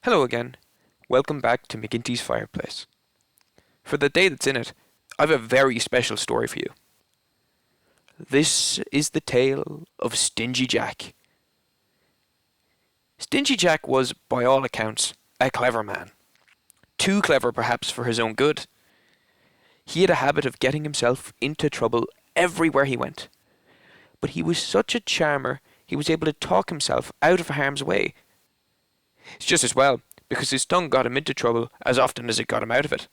Hello again. Welcome back to McGuinty's Fireplace. For the day that's in it, I've a very special story for you. This is the tale of Stingy Jack. Stingy Jack was, by all accounts, a clever man. Too clever, perhaps, for his own good. He had a habit of getting himself into trouble everywhere he went. But he was such a charmer, he was able to talk himself out of harm's way. It's just as well, because his tongue got him into trouble as often as it got him out of it.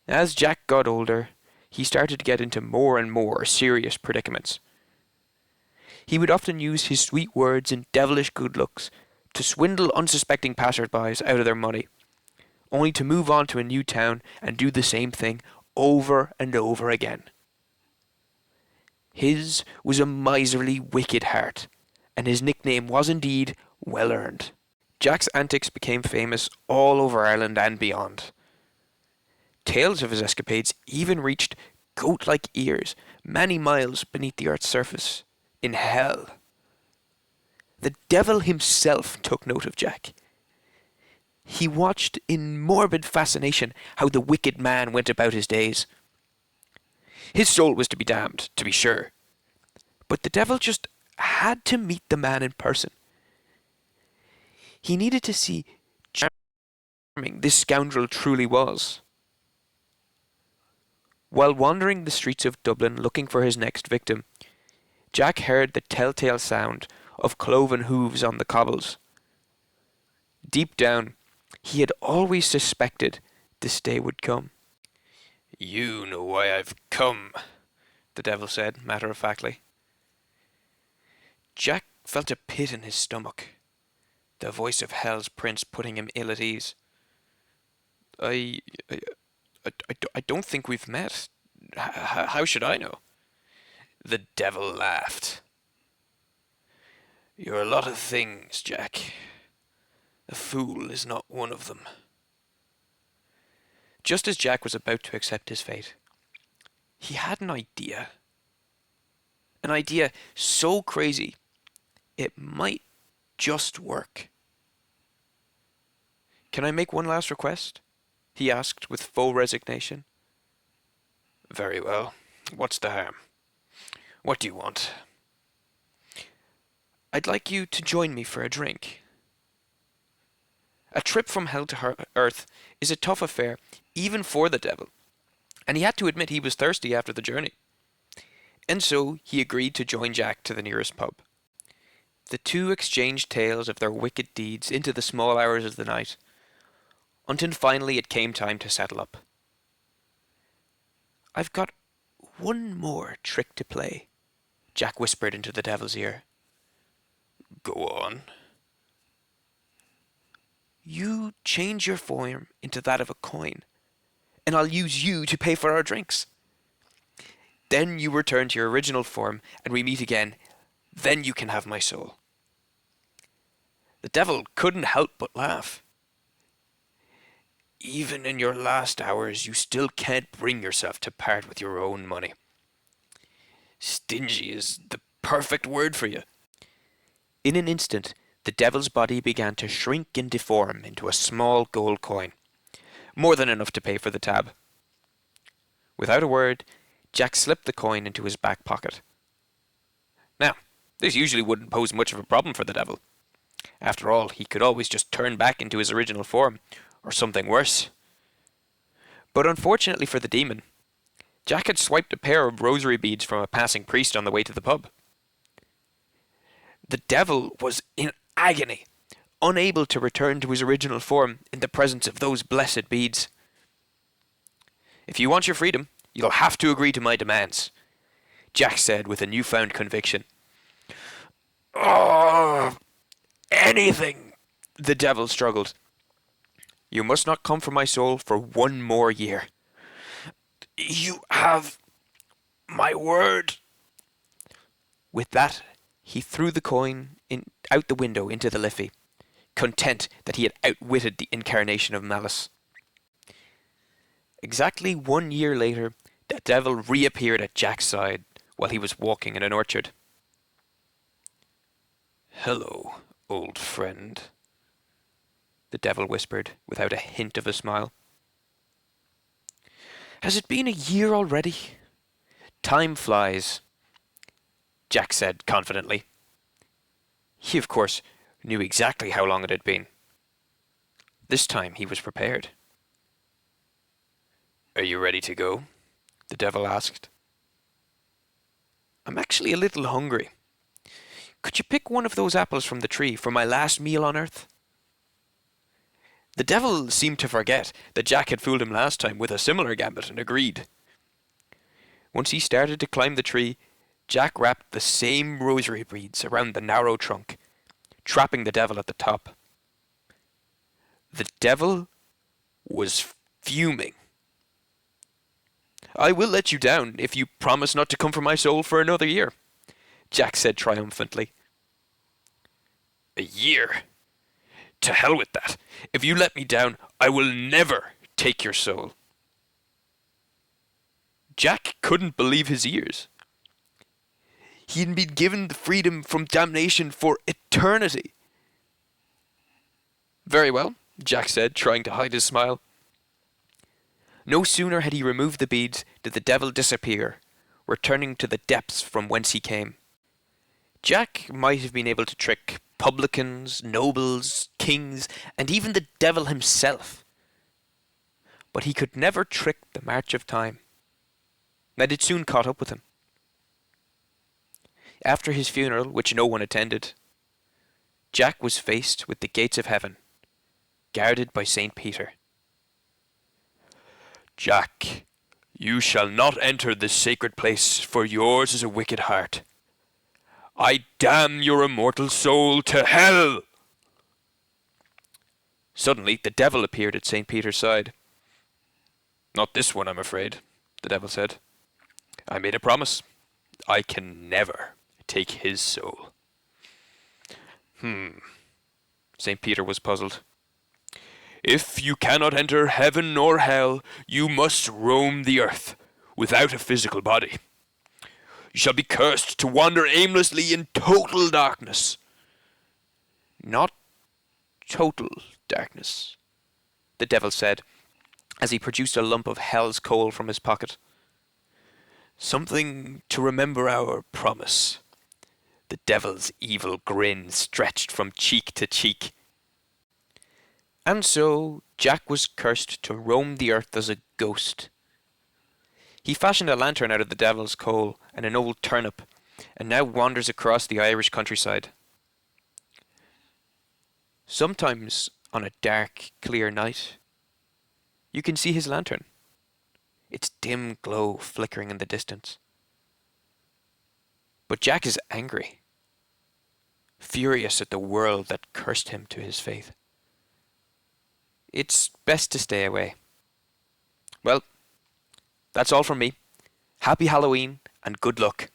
As Jack got older, he started to get into more and more serious predicaments. He would often use his sweet words and devilish good looks to swindle unsuspecting passers-by out of their money, only to move on to a new town and do the same thing over and over again. His was a miserly, wicked heart, and his nickname was indeed well earned. Jack's antics became famous all over Ireland and beyond. Tales of his escapades even reached goat-like ears many miles beneath the earth's surface, in hell. The devil himself took note of Jack. He watched in morbid fascination how the wicked man went about his days. His soul was to be damned, to be sure, but the devil just had to meet the man in person. He needed to see charming this scoundrel truly was. While wandering the streets of Dublin looking for his next victim, Jack heard the telltale sound of cloven hooves on the cobbles. Deep down, he had always suspected this day would come. "You know why I've come," the devil said, matter-of-factly. Jack felt a pit in his stomach, the voice of hell's prince putting him ill at ease. I don't think we've met. How should I know?" The devil laughed. "You're a lot of things, Jack. A fool is not one of them." Just as Jack was about to accept his fate, he had an idea. An idea so crazy, it might just work. "Can I make one last request?" he asked with full resignation. "Very well. What's the harm? What do you want?" "I'd like you to join me for a drink." A trip from hell to earth is a tough affair, even for the devil, and he had to admit he was thirsty after the journey. And so he agreed to join Jack to the nearest pub. The two exchanged tales of their wicked deeds into the small hours of the night, until finally it came time to settle up. "I've got one more trick to play," Jack whispered into the devil's ear. "Go on." "You change your form into that of a coin, and I'll use you to pay for our drinks. Then you return to your original form, and we meet again. Then you can have my soul." The devil couldn't help but laugh. "Even in your last hours, you still can't bring yourself to part with your own money. Stingy is the perfect word for you." In an instant, the devil's body began to shrink and deform into a small gold coin, more than enough to pay for the tab. Without a word, Jack slipped the coin into his back pocket. Now, this usually wouldn't pose much of a problem for the devil. After all, he could always just turn back into his original form, or something worse. But unfortunately for the demon, Jack had swiped a pair of rosary beads from a passing priest on the way to the pub. The devil was in agony, unable to return to his original form in the presence of those blessed beads. "If you want your freedom, you'll have to agree to my demands," Jack said with a newfound conviction. "Oh, anything," the devil struggled. "You must not come for my soul for one more year." "You have my word." With that, he threw the coin out the window into the Liffey, content that he had outwitted the incarnation of malice. Exactly 1 year later, the devil reappeared at Jack's side while he was walking in an orchard. "Hello, old friend," the devil whispered, without a hint of a smile. Has it been a year already? Time flies, Jack said confidently. He, of course, knew exactly how long it had been. This time he was prepared. Are you ready to go? The devil asked. I'm actually a little hungry. Could you pick one of those apples from the tree for my last meal on Earth? The devil seemed to forget that Jack had fooled him last time with a similar gambit and agreed. Once he started to climb the tree, Jack wrapped the same rosary beads around the narrow trunk, trapping the devil at the top. The devil was fuming. I will let you down if you promise not to come for my soul for another year, Jack said triumphantly. A year? To hell with that. If you let me down, I will never take your soul. Jack couldn't believe his ears. He had been given the freedom from damnation for eternity. Very well, Jack said, trying to hide his smile. No sooner had he removed the beads did the devil disappear, returning to the depths from whence he came. Jack might have been able to trick publicans, nobles, kings, and even the devil himself. But he could never trick the march of time, and it soon caught up with him. After his funeral, which no one attended, Jack was faced with the gates of heaven, guarded by St. Peter. Jack, you shall not enter this sacred place, for yours is a wicked heart. I damn your immortal soul to hell! Suddenly, the devil appeared at St. Peter's side. Not this one, I'm afraid, the devil said. I made a promise. I can never take his soul. St. Peter was puzzled. If you cannot enter heaven or hell, you must roam the earth without a physical body. You shall be cursed to wander aimlessly in total darkness. Not total darkness, the devil said, as he produced a lump of hell's coal from his pocket. Something to remember our promise. The devil's evil grin stretched from cheek to cheek. And so Jack was cursed to roam the earth as a ghost. He fashioned a lantern out of the devil's coal and an old turnip, and now wanders across the Irish countryside. Sometimes, on a dark, clear night, you can see his lantern, its dim glow flickering in the distance. But Jack is angry, furious at the world that cursed him to his fate. It's best to stay away. Well, that's all from me. Happy Halloween and good luck.